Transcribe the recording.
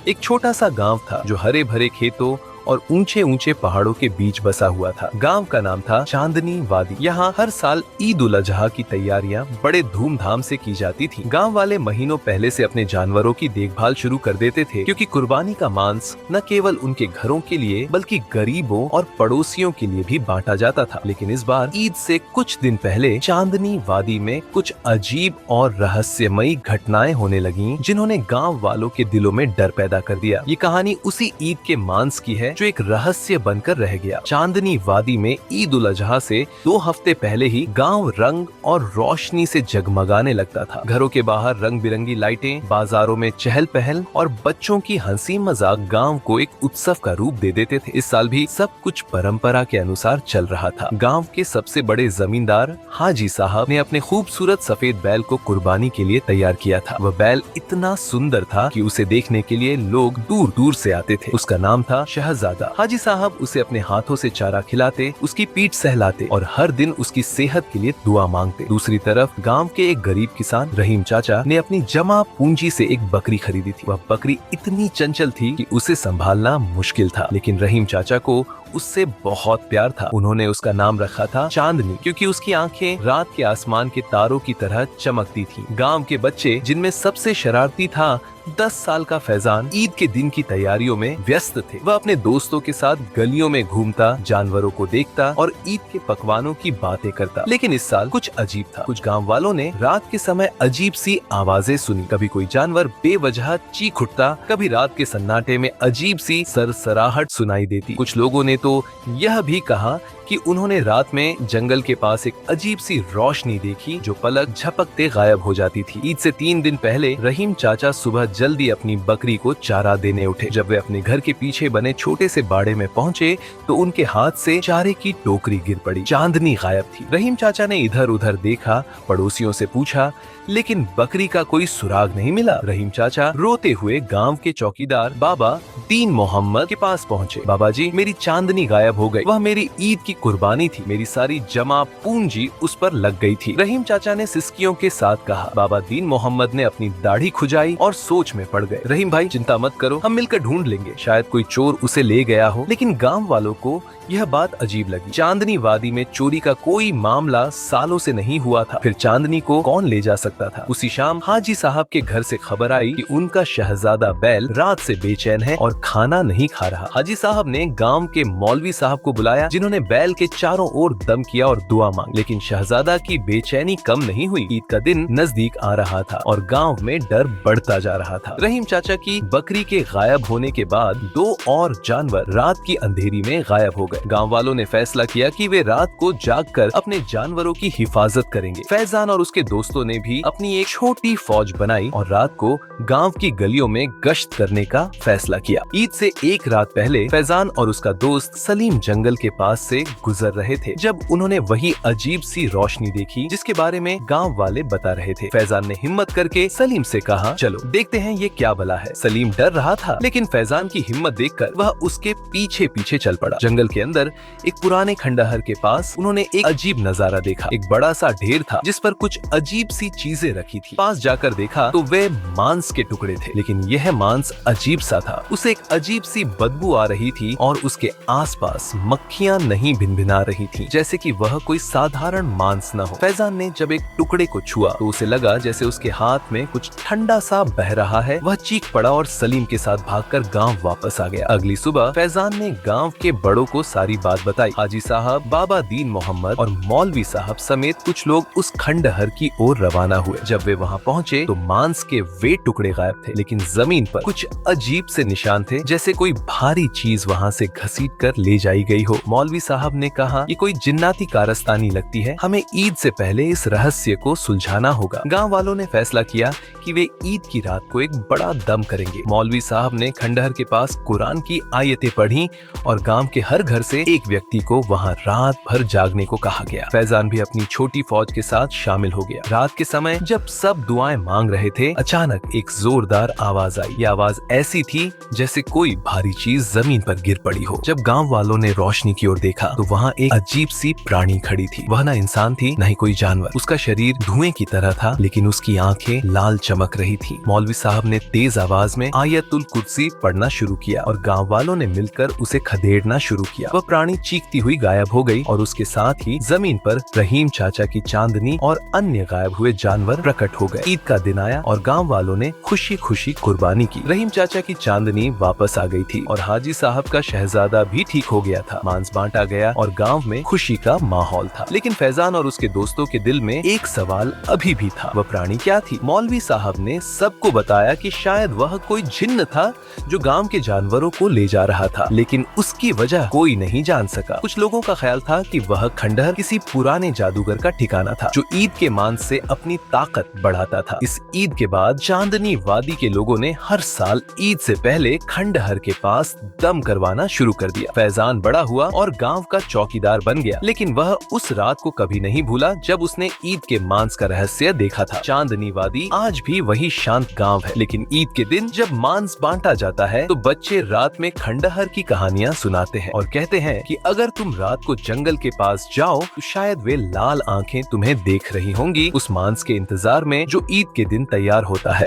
एक छोटा सा गांव था जो हरे भरे खेतों और ऊंचे ऊंचे पहाड़ों के बीच बसा हुआ था। गांव का नाम था चांदनी वादी। यहाँ हर साल ईद उल अजहा की तैयारियां बड़े धूमधाम से की जाती थी। गांव वाले महीनों पहले से अपने जानवरों की देखभाल शुरू कर देते थे, क्योंकि कुर्बानी का मांस न केवल उनके घरों के लिए बल्कि गरीबों और पड़ोसियों के लिए भी बांटा जाता था। लेकिन इस बार ईद से कुछ दिन पहले चांदनी वादी में कुछ अजीब और रहस्यमयी घटनाएं होने लगीं, जिन्होंने गाँव वालों के दिलों में डर पैदा कर दिया। ये कहानी उसी ईद के मांस की है जो एक रहस्य बनकर रह गया। चांदनी वादी में ईद उल अजहा से 2 हफ्ते पहले ही गांव रंग और रोशनी से जगमगाने लगता था। घरों के बाहर रंग बिरंगी लाइटें, बाजारों में चहल पहल और बच्चों की हंसी मजाक गांव को एक उत्सव का रूप दे देते थे। इस साल भी सब कुछ परंपरा के अनुसार चल रहा था। गांव के सबसे बड़े जमींदार हाजी साहब ने अपने खूबसूरत सफेद बैल को कुर्बानी के लिए तैयार किया था। वह बैल इतना सुंदर था कि उसे देखने के लिए लोग दूर दूर से आते थे। उसका नाम था शहजादा। हाजी साहब उसे अपने हाथों से चारा खिलाते, उसकी पीठ सहलाते और हर दिन उसकी सेहत के लिए दुआ मांगते। दूसरी तरफ गांव के एक गरीब किसान रहीम चाचा ने अपनी जमा पूंजी से एक बकरी खरीदी थी। वह बकरी इतनी चंचल थी कि उसे संभालना मुश्किल था, लेकिन रहीम चाचा को उससे बहुत प्यार था। उन्होंने उसका नाम रखा था चांदनी, क्योंकि उसकी आंखें रात के आसमान के तारों की तरह चमकती थीं। गांव के बच्चे, जिनमें सबसे शरारती था 10 साल का फैजान, ईद के दिन की तैयारियों में व्यस्त थे। वह अपने दोस्तों के साथ गलियों में घूमता, जानवरों को देखता और ईद के पकवानों की बातें करता। लेकिन इस साल कुछ अजीब था। कुछ गांव वालों ने रात के समय अजीब सी आवाजें सुनी। कभी कोई जानवर बेवजह चीख उठता, कभी रात के सन्नाटे में अजीब सी सरसराहट सुनाई देती। कुछ लोगों ने तो यह भी कहा कि उन्होंने रात में जंगल के पास एक अजीब सी रोशनी देखी जो पलक झपकते गायब हो जाती थी। ईद से 3 दिन पहले रहीम चाचा सुबह जल्दी अपनी बकरी को चारा देने उठे। जब वे अपने घर के पीछे बने छोटे से बाड़े में पहुंचे तो उनके हाथ से चारे की टोकरी गिर पड़ी। चांदनी गायब थी। रहीम चाचा ने इधर उधर देखा, पड़ोसियों से पूछा, लेकिन बकरी का कोई सुराग नहीं मिला। रहीम चाचा रोते हुए गांव के चौकीदार बाबा दीन मोहम्मद के पास पहुंचे। बाबा जी, मेरी चांदनी गायब हो गई। वह मेरी ईद की कुर्बानी थी। मेरी सारी जमा पूंजी उस पर लग गई थी। रहीम चाचा ने सिसकियों के साथ कहा। बाबा दीन मोहम्मद ने अपनी दाढ़ी खुजाई और सोच में पड़ गए। रहीम भाई, चिंता मत करो, हम मिलकर ढूंढ लेंगे। शायद कोई चोर उसे ले गया हो। लेकिन गांव वालों को यह बात अजीब लगी। चांदनी वादी में चोरी का कोई मामला सालों से नहीं हुआ था। फिर चांदनी को कौन ले जा सकता था? उसी शाम हाजी साहब के घर से खबर आई कि उनका शहजादा बैल रात से बेचैन है और खाना नहीं खा रहा। हाजी साहब ने गांव के मौलवी साहब को बुलाया, जिन्होंने बैल के चारों ओर दम किया और दुआ मांगी। लेकिन शहजादा की बेचैनी कम नहीं हुई। ईद का दिन नजदीक आ रहा था और गांव में डर बढ़ता जा रहा था। रहीम चाचा की बकरी के गायब होने के बाद 2 और जानवर रात की अंधेरी में गायब हो गए। गांव वालों ने फैसला किया कि वे रात को जागकर अपने जानवरों की हिफाजत करेंगे। फैजान और उसके दोस्तों ने भी अपनी एक छोटी फौज बनाई और रात को गांव की गलियों में गश्त करने का फैसला किया। ईद से एक रात पहले फैजान और उसका दोस्त सलीम जंगल के पास से गुजर रहे थे, जब उन्होंने वही अजीब सी रोशनी देखी जिसके बारे में गांव वाले बता रहे थे। फैजान ने हिम्मत करके सलीम से कहा, चलो देखते हैं ये क्या बला है। सलीम डर रहा था, लेकिन फैजान की हिम्मत देखकर वह उसके पीछे पीछे चल पड़ा। जंगल के अंदर एक पुराने खंडहर के पास उन्होंने एक अजीब नजारा देखा। एक बड़ा सा ढेर था जिस पर कुछ अजीब सी चीजें रखी थी। पास जाकर देखा तो वे मांस के टुकड़े थे, लेकिन यह मांस अजीब सा था। उसे एक अजीब सी बदबू आ रही थी और उसके आसपास मक्खियां नहीं भिनभिना रही थीं, जैसे कि वह कोई साधारण मांस न हो। फैजान ने जब एक टुकड़े को छुआ तो उसे लगा जैसे उसके हाथ में कुछ ठंडा सा बह रहा है। वह चीख पड़ा और सलीम के साथ भागकर गांव वापस आ गया। अगली सुबह फैजान ने गांव के बड़ों को सारी बात बताई। हाजी साहब, बाबा दीन मोहम्मद और मौलवी साहब समेत कुछ लोग उस खंडहर की ओर रवाना हुए। जब वे वहां पहुंचे तो मांस के वे टुकड़े गायब थे, लेकिन जमीन पर कुछ अजीब से निशान थे, जैसे कोई भारी चीज वहां से घसीट कर ले जाई गई हो। मौलवी साहब ने कहा, ये कोई जिन्नाती कारस्तानी लगती है, हमें ईद से पहले इस रहस्य को सुलझाना होगा। गांव वालों ने फैसला किया कि वे ईद की रात को एक बड़ा दम करेंगे। मौलवी साहब ने खंडहर के पास कुरान की आयतें पढ़ी और गांव के हर घर से एक व्यक्ति को वहां रात भर जागने को कहा गया। फैजान भी अपनी छोटी फौज के साथ शामिल हो गया। रात के समय जब सब दुआएं मांग रहे थे, अचानक एक जोरदार आवाज आई। ये आवाज ऐसी थी जैसे कोई भारी चीज जमीन पर गिर पड़ी हो। जब गांव वालों ने रोशनी की ओर देखा तो वहाँ एक अजीब सी प्राणी खड़ी थी। वह न इंसान थी न ही कोई जानवर। उसका शरीर धुएं की तरह था, लेकिन उसकी आंखें लाल चमक रही थी। मौलवी साहब ने तेज आवाज में आयतुल कुर्सी पढ़ना शुरू किया और गांव वालों ने मिलकर उसे खदेड़ना शुरू किया। वह प्राणी चीखती हुई गायब हो गई और उसके साथ ही जमीन पर रहीम चाचा की चांदनी और अन्य गायब हुए जानवर प्रकट हो गए। ईद का दिन आया और गांव वालों ने खुशी खुशी कुर्बानी की। रहीम चाचा की चांदनी वापस आ गई थी और हाजी साहब का शहजादा भी ठीक हो गया था। मांस बांटा गया और गांव में खुशी का माहौल था। लेकिन फैजान और उसके दोस्तों के दिल में एक सवाल अभी भी था, वह प्राणी क्या थी? मौलवी साहब ने सबको बताया कि शायद वह कोई जिन्न था जो गांव के जानवरों को ले जा रहा था, लेकिन उसकी वजह कोई नहीं जान सका। कुछ लोगों का ख्याल था कि वह खंडहर किसी पुराने जादूगर का ठिकाना था जो ईद के मांस से अपनी ताकत बढ़ाता था। इस ईद के बाद चांदनी वादी के लोगों ने हर साल ईद से पहले खंडहर के पास दम करवाना शुरू कर दिया। फैजान बड़ा हुआ और गांव का चौकीदार बन गया, लेकिन वह उस रात को कभी नहीं भूला जब उसने ईद के मांस का रहस्य देखा था। चांदनी वादी आज भी वही शांत गांव है, लेकिन ईद के दिन जब मांस बांटा जाता है तो बच्चे रात में खंडहर की कहानियां सुनाते हैं और कहते हैं कि अगर तुम रात को जंगल के पास जाओ तो शायद वे लाल आंखें तुम्हें देख रही होंगी, उस मांस के इंतजार में जो ईद के दिन तैयार होता है।